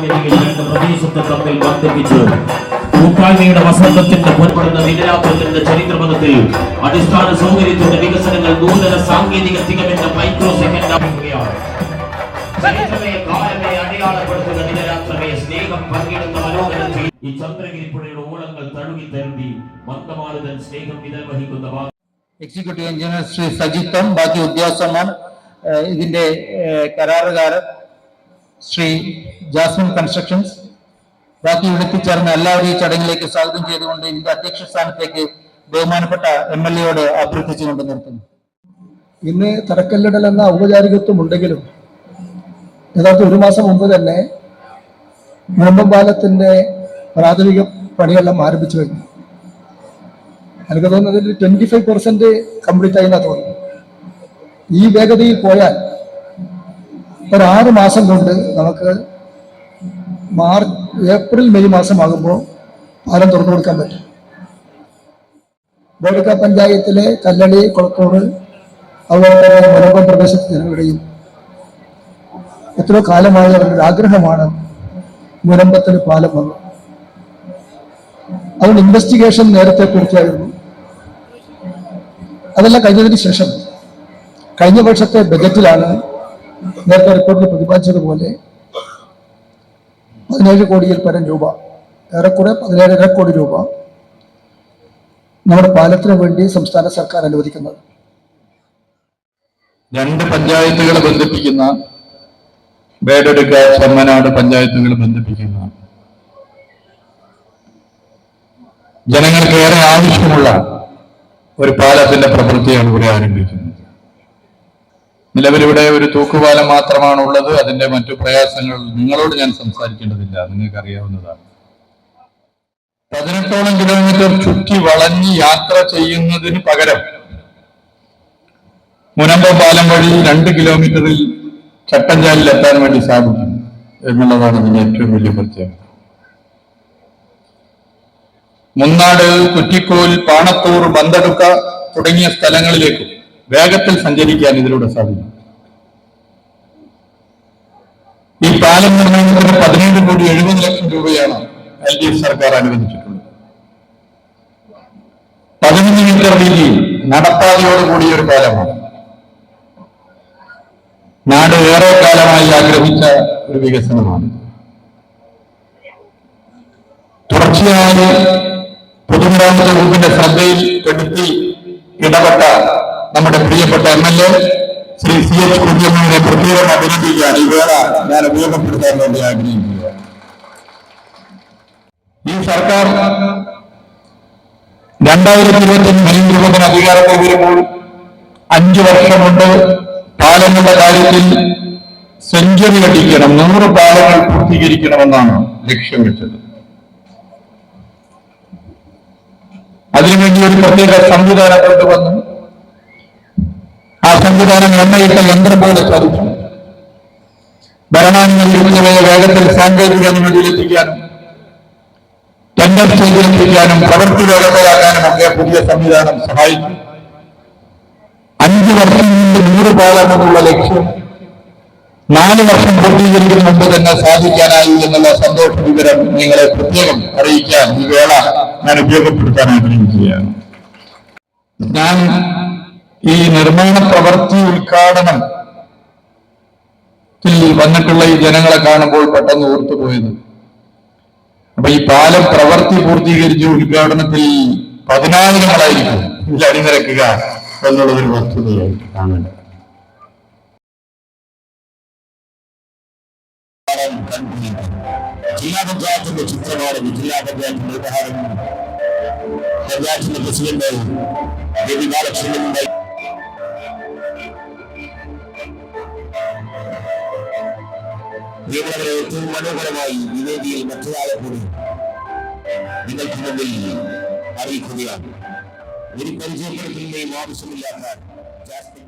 സാങ്കേതിക രണ്ട് പ്രദേശത്തെ തമ്മിൽ ബന്ധിപ്പിച്ചു കൂട്ടായ്മയുടെ വസന്തത്തിന്റെ പുറപ്പെടുന്ന ദിനരാത്രത്തിന്റെ ചരിത്രപഥത്തിൽ അടിസ്ഥാന സൗകര്യത്തിന്റെ വികസനങ്ങൾ നൂതന സാങ്കേതിക തികവിന്റെ മൈക്രോ സെക്കൻഡ് ആവുകയാണ്. ചരിത്രമേ കാലമേ അടയാളപ്പെടുത്തുന്ന ദിനരാത്രമേ സ്നേഹം പങ്കിടുന്ന മനോഹരത്തിൽ ഈ ചന്ദ്രഗിരി പുഴയുടെ ഓളങ്ങൾ തഴുകി തരുതി മന്ദമാരുതൻ സ്നേഹം നിർവഹിക്കുന്ന എക്സിക്യൂട്ടീവ് എഞ്ചിനീയർ ശ്രീ സജിത്തും ബാക്കി ഉദ്യോഗസ്ഥന്മാർ, ഇതിന്റെ കരാറുകാരൻ ശ്രീ ജാസ്മിൻ കൺസ്ട്രക്ഷൻസ്, ബാക്കി എത്തിച്ചേർന്ന എല്ലാവരും ഈ ചടങ്ങിലേക്ക് സ്വാഗതം ചെയ്തുകൊണ്ട് ഇതിന്റെ അധ്യക്ഷ സ്ഥാനത്തേക്ക് ബഹുമാനപ്പെട്ട MLA അഭ്യർത്ഥിച്ചുകൊണ്ട് നിർത്തുന്നു. ഇന്ന് തറക്കല്ലിടൽ എന്ന ഔപചാരികത്വം ഉണ്ടെങ്കിലും യഥാർത്ഥം ഒരു മാസം മുമ്പ് തന്നെ മുനമ്പം പാലത്തിന്റെ പ്രാഥമിക പണിയെല്ലാം ആരംഭിച്ചു കഴിഞ്ഞു. എനിക്ക് തോന്നുന്നതിൽ 25% കംപ്ലീറ്റ് ആയി എന്നാ തോന്നുന്നു. ഈ വേഗതയിൽ പോയാൽ ഒരു 6 മാസം കൊണ്ട് നമുക്ക് ഏപ്രിൽ മെയ് മാസമാകുമ്പോൾ പാലം തുറന്നു കൊടുക്കാൻ പറ്റും. ബോഡിക്ക പഞ്ചായത്തിലെ കല്ലളി, കൊളത്തോട്, അതുപോലെ തന്നെ മുനമ്പം പ്രദേശത്തെ ജനങ്ങളുടെയും എത്രയോ കാലമായ അവരുടെ ആഗ്രഹമാണ് മുനമ്പത്തിന് പാലം വന്നത്. അതുകൊണ്ട് ഇൻവെസ്റ്റിഗേഷൻ നേരത്തെ പൂർത്തിയായിരുന്നു. അതെല്ലാം കഴിഞ്ഞതിന് ശേഷം കഴിഞ്ഞ വർഷത്തെ ബജറ്റിലാണ് നേരത്തെ റിപ്പോർട്ടിൽ പ്രതിപാദിച്ചതുപോലെ 17 കോടിയിൽ പരം രൂപ, ഏറെക്കുറെ 17.5 കോടി രൂപ നമ്മുടെ പാലത്തിന് വേണ്ടി സംസ്ഥാന സർക്കാർ അനുവദിക്കുന്നത്. 2 പഞ്ചായത്തുകളെ ബന്ധിപ്പിക്കുന്ന ബേഡെടുക്ക, ചെമ്മനാട് പഞ്ചായത്തുകളെ ബന്ധിപ്പിക്കുന്ന ജനങ്ങൾക്ക് ഏറെ ആവശ്യമുള്ള ഒരു പാലത്തിന്റെ പ്രവൃത്തിയാണ് ഇവിടെ ആരംഭിക്കുന്നത്. നിലവിലിവിടെ ഒരു തൂക്കുപാലം മാത്രമാണ് ഉള്ളത്. അതിന്റെ മറ്റു പ്രയാസങ്ങൾ നിങ്ങളോട് ഞാൻ സംസാരിക്കേണ്ടതില്ല, നിങ്ങൾക്ക് അറിയാവുന്നതാണ്. 18ഓളം കിലോമീറ്റർ ചുറ്റി വളഞ്ഞ് യാത്ര ചെയ്യുന്നതിന് പകരം മുനമ്പം പാലം വഴി 2 കിലോമീറ്ററിൽ ചട്ടഞ്ചാലിൽ എത്താൻ വേണ്ടി സാധിക്കും എന്നുള്ളതാണ് ഇതിന്റെ ഏറ്റവും വലിയ പ്രത്യേകത. മുന്നാട്, കുറ്റിക്കോൽ, പാണത്തൂർ, ബന്തടുക്ക തുടങ്ങിയ സ്ഥലങ്ങളിലേക്ക് വേഗത്തിൽ സഞ്ചരിക്കാൻ ഇതിലൂടെ സാധിക്കും. ഈ പാലം നിർമ്മാണത്തിന് 17,70,00,000 രൂപയാണ് LDF സർക്കാർ അനുവദിച്ചിട്ടുള്ളത്. 11 മീറ്റർ വീതി നടപ്പാതയോടുകൂടിയ ഒരു പാലമാണ്. നാട് ഏറെ കാലമായി ആഗ്രഹിച്ച ഒരു വികസനമാണ്. തുടർച്ചയായി പൊതുമരാമത്ത് വകുപ്പിന്റെ ശ്രദ്ധയിൽ പെടുത്തി ഇടപെട്ട നമ്മുടെ പ്രിയപ്പെട്ട MLA ശ്രീ CH കുഞ്ഞമ്മനെ പ്രത്യേകം അഭിനന്ദിക്കാൻ ഈ വേള ഞാൻ ഉപയോഗപ്പെടുത്താൻ വേണ്ടി ആഗ്രഹിക്കുക. ഈ സർക്കാർ 2025 നരേന്ദ്രമോദി അധികാരത്തിൽ വരുമ്പോൾ 5 വർഷം കൊണ്ട് പാലങ്ങളുടെ കാര്യത്തിൽ സെഞ്ചുറി അടിക്കണം, 100 പാലങ്ങൾ പൂർത്തീകരിക്കണമെന്നാണ് ലക്ഷ്യം വെച്ചത്. അതിനുവേണ്ടി ഒരു പ്രത്യേക സംവിധാനം കൊണ്ടുവന്നു. ആ സംവിധാനം എണ്ണയിട്ട യന്ത്രം പോലെ ചലിച്ചു. ഭരണാനുമതിയെ വേഗത്തിൽ സാങ്കേതിക അനുമതിയിലെത്തിക്കാനും ടെൻഡർ ചെയ്തെത്തിക്കാനും പ്രവൃത്തി വേഗതയാക്കാനും ഒക്കെ പുതിയ സംവിധാനം സഹായിച്ചു. 5 വർഷം കൊണ്ട് 100 പാലം എന്നുള്ള ലക്ഷ്യം 4 വർഷം പൂർത്തീകരിക്കുന്ന മുമ്പ് തന്നെ സാധിക്കാനായി എന്നുള്ള സന്തോഷ വിവരം നിങ്ങളെ പ്രത്യേകം അറിയിക്കാൻ ഈ വേള ഞാൻ ഉപയോഗപ്പെടുത്താൻ ആഗ്രഹിക്കുകയാണ്. ഞാൻ ഈ നിർമ്മാണ പ്രവൃത്തി ഉദ്ഘാടനത്തിൽ വന്നിട്ടുള്ള ഈ ജനങ്ങളെ കാണുമ്പോൾ പെട്ടെന്ന് ഓർത്തുപോയത്, അപ്പൊ ഈ പാലം പ്രവൃത്തി പൂർത്തീകരിച്ച് ഉദ്ഘാടനത്തിൽ 10,000-ങ്ങളായിരിക്കും ഇതിൽ അണിനിരക്കുക എന്നുള്ളതൊരു വസ്തുതയായിട്ട് കാണേണ്ടത്. ജില്ലാ പഞ്ചായത്തിന്റെ ചിത്രമാണ് ജില്ലാ പഞ്ചായത്തിന്റെ ഉപഹാരം പഞ്ചായത്തിന്റെ പ്രസിഡന്റ് രവി ബാലകൃഷ്ണനുണ്ടായി. നിങ്ങളവരെ ഏറ്റവും മനോഹരമായി ഈ വേദിയിൽ മറ്റൊരാളെ കൂടി നിങ്ങൾക്ക് മുന്നിൽ അറിയിക്കുകയാണ്. ഒരു പരിചയപ്പെടുത്തുകയും ആവശ്യമില്ലാത്ത ജാസ്മിൻ